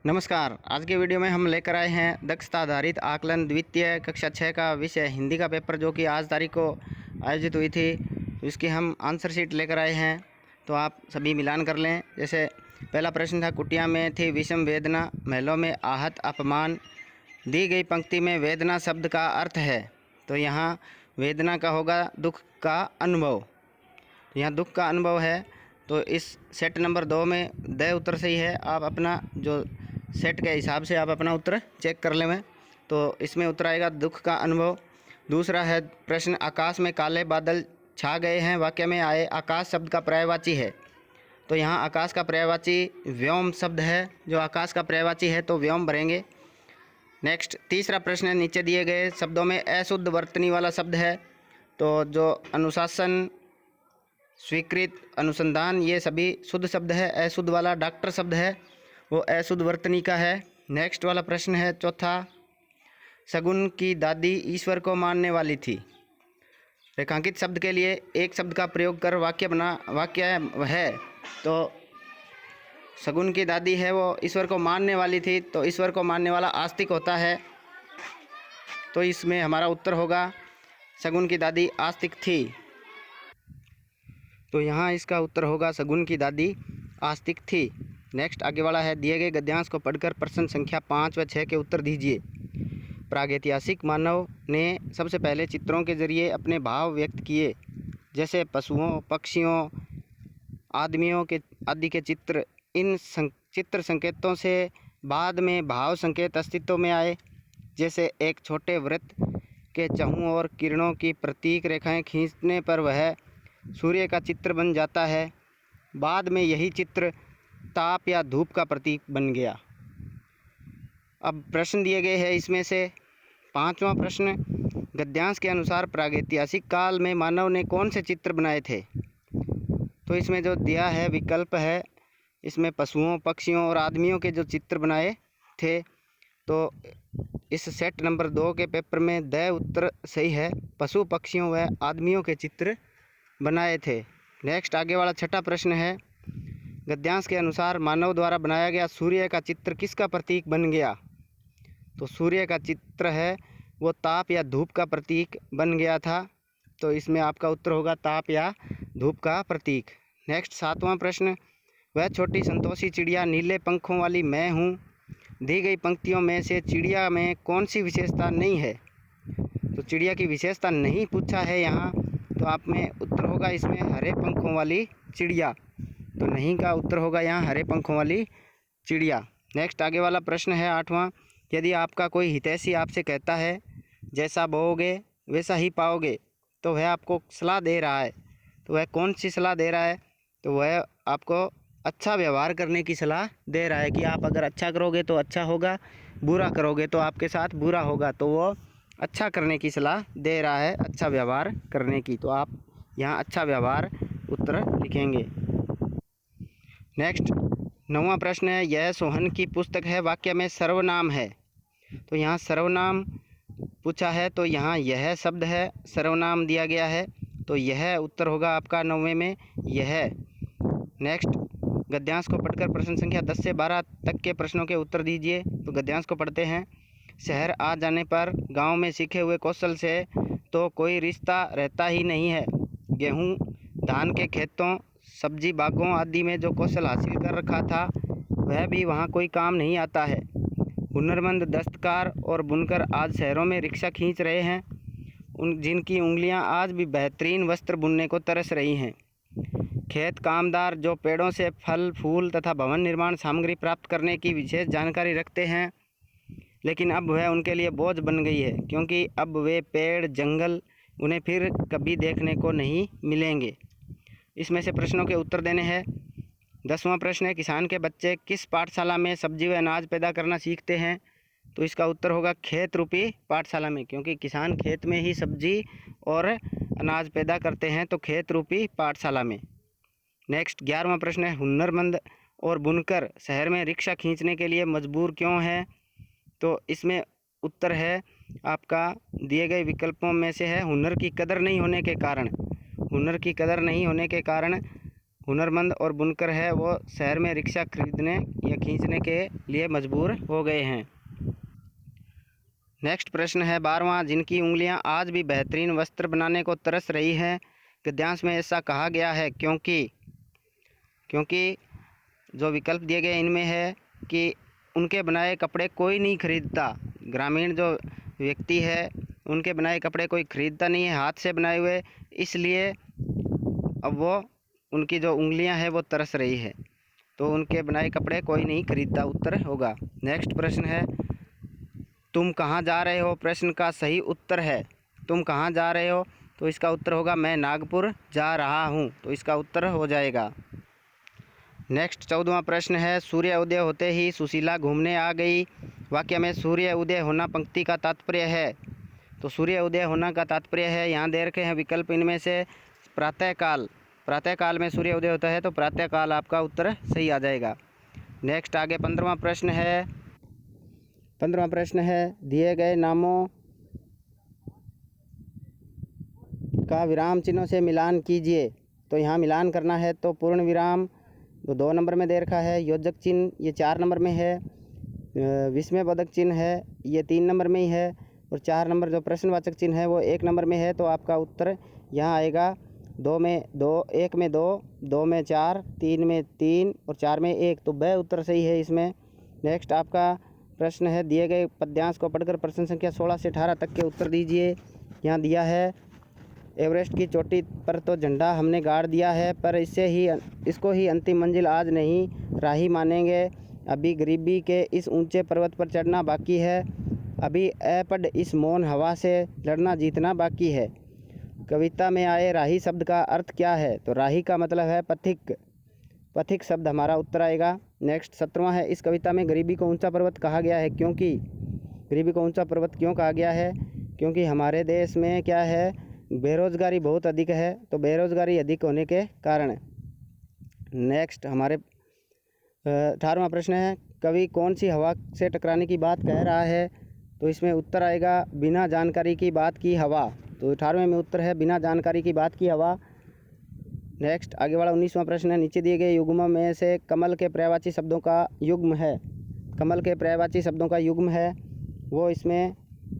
नमस्कार। आज के वीडियो में हम लेकर आए हैं दक्षता आधारित आकलन द्वितीय कक्षा 6 का विषय हिंदी का पेपर, जो कि आज तारीख को आयोजित हुई थी। तो इसकी हम आंसर शीट लेकर आए हैं, तो आप सभी मिलान कर लें। जैसे पहला प्रश्न था, कुटिया में थी विषम वेदना, महलों में आहत अपमान। दी गई पंक्ति में वेदना शब्द का अर्थ है, तो यहाँ वेदना का होगा दुख का अनुभव। तो यहाँ दुख का अनुभव है, तो इस सेट नंबर 2 में द उत्तर सही है। आप अपना जो सेट के हिसाब से आप अपना उत्तर चेक कर लें। तो इसमें उत्तर आएगा दुख का अनुभव। दूसरा है प्रश्न, आकाश में काले बादल छा गए हैं, वाक्य में आए आकाश शब्द का पर्यायवाची है। तो यहाँ आकाश का पर्यायवाची व्योम शब्द है, जो आकाश का पर्यायवाची है तो व्योम भरेंगे। नेक्स्ट तीसरा प्रश्न है, नीचे दिए गए शब्दों में अशुद्ध वर्तनी वाला शब्द है। तो जो अनुशासन, स्वीकृत, अनुसंधान, ये सभी शुद्ध शब्द है। अशुद्ध वाला डॉक्टर शब्द है, वो अशुद्ध वर्तनी का है। नेक्स्ट वाला प्रश्न है चौथा, शगुन की दादी ईश्वर को मानने वाली थी। रेखांकित शब्द के लिए एक शब्द का प्रयोग कर वाक्य है। तो शगुन की दादी है वो ईश्वर को मानने वाली थी, तो ईश्वर को मानने वाला आस्तिक होता है। तो इसमें हमारा उत्तर होगा शगुन की दादी आस्तिक थी। तो यहाँ इसका उत्तर होगा शगुन की दादी आस्तिक थी। नेक्स्ट आगे वाला है, दिए गए गद्यांश को पढ़कर प्रश्न संख्या 5 व 6 के उत्तर दीजिए। प्रागैतिहासिक मानव ने सबसे पहले चित्रों के जरिए अपने भाव व्यक्त किए, जैसे पशुओं, पक्षियों, आदमियों के आदि के चित्र। इन चित्र संकेतों से बाद में भाव संकेत अस्तित्व में आए, जैसे एक छोटे वृत्त के चहुं ओर किरणों की प्रतीक रेखाएं खींचने पर वह सूर्य का चित्र बन जाता है। बाद में यही चित्र ताप या धूप का प्रतीक बन गया। अब प्रश्न दिए गए हैं, इसमें से पांचवा प्रश्न, गद्यांश के अनुसार प्रागैतिहासिक काल में मानव ने कौन से चित्र बनाए थे। तो इसमें जो दिया है विकल्प है, इसमें पशुओं, पक्षियों और आदमियों के जो चित्र बनाए थे। तो इस सेट नंबर 2 के पेपर में द उत्तर सही है, पशु, पक्षियों व आदमियों के चित्र बनाए थे। नेक्स्ट आगे वाला छठा प्रश्न है, गद्यांश के अनुसार मानव द्वारा बनाया गया सूर्य का चित्र किसका प्रतीक बन गया। तो सूर्य का चित्र है वो ताप या धूप का प्रतीक बन गया था। तो इसमें आपका उत्तर होगा ताप या धूप का प्रतीक। नेक्स्ट सातवां प्रश्न, वह छोटी संतोषी चिड़िया नीले पंखों वाली मैं हूँ। दी गई पंक्तियों में से चिड़िया में कौन सी विशेषता नहीं है। तो चिड़िया की विशेषता नहीं पूछा है यहाँ, तो आप में उत्तर होगा इसमें हरे पंखों वाली चिड़िया। तो नहीं का उत्तर होगा यहाँ हरे पंखों वाली चिड़िया। नेक्स्ट आगे वाला प्रश्न है आठवां, यदि आपका कोई हितैषी आपसे कहता है जैसा बोओगे वैसा ही पाओगे, तो वह आपको सलाह दे रहा है। तो वह कौन सी सलाह दे रहा है। तो वह आपको अच्छा व्यवहार करने की सलाह दे रहा है कि आप अगर अच्छा करोगे तो अच्छा होगा, बुरा करोगे तो आपके साथ बुरा होगा। तो वो अच्छा करने की सलाह दे रहा है, अच्छा व्यवहार करने की। तो आप यहाँ अच्छा व्यवहार उत्तर लिखेंगे। नेक्स्ट नौवां प्रश्न है, यह सोहन की पुस्तक है, वाक्य में सर्वनाम है। तो यहाँ सर्वनाम पूछा है, तो यहाँ यह शब्द है, सर्वनाम दिया गया है, तो यह उत्तर होगा आपका 9वें में यह। नेक्स्ट गद्यांश को पढ़कर प्रश्न संख्या 10 से 12 तक के प्रश्नों के उत्तर दीजिए। तो गद्यांश को पढ़ते हैं, शहर आ जाने पर गांव में सीखे हुए कौशल से तो कोई रिश्ता रहता ही नहीं है। गेहूं, धान के खेतों, सब्जी बागों आदि में जो कौशल हासिल कर रखा था वह भी वहाँ कोई काम नहीं आता है। हुनरमंद दस्तकार और बुनकर आज शहरों में रिक्शा खींच रहे हैं, जिनकी उंगलियां आज भी बेहतरीन वस्त्र बुनने को तरस रही हैं। खेत कामदार जो पेड़ों से फल फूल तथा भवन निर्माण सामग्री प्राप्त करने की विशेष जानकारी रखते हैं, लेकिन अब वह उनके लिए बोझ बन गई है, क्योंकि अब वे पेड़ जंगल उन्हें फिर कभी देखने को नहीं मिलेंगे। इसमें से प्रश्नों के उत्तर देने हैं। 10वां प्रश्न है, किसान के बच्चे किस पाठशाला में सब्जी व अनाज पैदा करना सीखते हैं। तो इसका उत्तर होगा खेत रूपी पाठशाला में, क्योंकि किसान खेत में ही सब्जी और अनाज पैदा करते हैं, तो खेत रूपी पाठशाला में। नेक्स्ट 11वां प्रश्न है, हुनरमंद और बुनकर शहर में रिक्शा खींचने के लिए मजबूर क्यों है। तो इसमें उत्तर है आपका दिए गए विकल्पों में से है हुनर की कदर नहीं होने के कारण। हुनर की कदर नहीं होने के कारण हुनरमंद और बुनकर है वो शहर में रिक्शा खरीदने या खींचने के लिए मजबूर हो गए हैं। नेक्स्ट प्रश्न है 12वां, जिनकी उंगलियां आज भी बेहतरीन वस्त्र बनाने को तरस रही हैं। गद्यांश में ऐसा कहा गया है क्योंकि जो विकल्प दिए गए इनमें है कि उनके बनाए कपड़े कोई नहीं खरीदता। ग्रामीण जो व्यक्ति है उनके बनाए कपड़े कोई खरीदता नहीं है, हाथ से बनाए हुए, इसलिए अब वो उनकी जो उंगलियां हैं वो तरस रही है, तो उनके बनाए कपड़े कोई नहीं खरीदता, उत्तर होगा। नेक्स्ट प्रश्न है, तुम कहाँ जा रहे हो, प्रश्न का सही उत्तर है तुम कहाँ जा रहे हो, तो इसका उत्तर होगा मैं नागपुर जा रहा हूँ, तो इसका उत्तर हो जाएगा। नेक्स्ट 14वां प्रश्न है, सूर्य उदय होते ही सुशीला घूमने आ गई। वाक्य में सूर्य उदय होना पंक्ति का तात्पर्य है, तो सूर्य उदय होना का तात्पर्य है, यहाँ दे रखे हैं विकल्प, इनमें से प्रातःकाल में सूर्य उदय होता है, तो प्रातःकाल आपका उत्तर सही आ जाएगा। नेक्स्ट आगे 15वां प्रश्न है दिए गए नामों का विराम चिन्हों से मिलान कीजिए। तो यहाँ मिलान करना है तो पूर्ण विराम तो 2 नंबर में दे रखा है, योजक चिन्ह ये 4 नंबर में है, विस्मयबोधक चिन्ह है ये 3 नंबर में ही है, और 4 नंबर जो प्रश्नवाचक चिन्ह है वो 1 नंबर में है। तो आपका उत्तर यहाँ आएगा 2 में 2, 1 में 2, 2 में 4, 3 में 3 और 4 में 1, तो ब उत्तर सही है इसमें। नेक्स्ट आपका प्रश्न है, दिए गए पद्यांश को पढ़कर प्रश्न संख्या 16 से 18 तक के उत्तर दीजिए। यहाँ दिया है, एवरेस्ट की चोटी पर तो झंडा हमने गाड़ दिया है, पर इसको ही अंतिम मंजिल आज नहीं राही मानेंगे। अभी गरीबी के इस ऊंचे पर्वत पर चढ़ना बाकी है, अभी अपड इस मौन हवा से लड़ना जीतना बाकी है। कविता में आए राही शब्द का अर्थ क्या है, तो राही का मतलब है पथिक शब्द हमारा उत्तर आएगा। नेक्स्ट 17वां है, इस कविता में गरीबी को ऊंचा पर्वत कहा गया है क्योंकि गरीबी को ऊंचा पर्वत क्यों कहा गया है, क्योंकि हमारे देश में क्या है, बेरोज़गारी बहुत अधिक है, तो बेरोज़गारी अधिक होने के कारण। नेक्स्ट हमारे 18वां प्रश्न है, कवि कौन सी हवा से टकराने की बात कह रहा है, तो इसमें उत्तर आएगा बिना जानकारी की बात की हवा, तो 18वें में उत्तर है बिना जानकारी की बात की हवा। नेक्स्ट आगे वाला 19वां प्रश्न है, नीचे दिए गए युग्मों में से कमल के पर्यायवाची शब्दों का युग्म है, कमल के पर्यायवाची शब्दों का युग्म है वो इसमें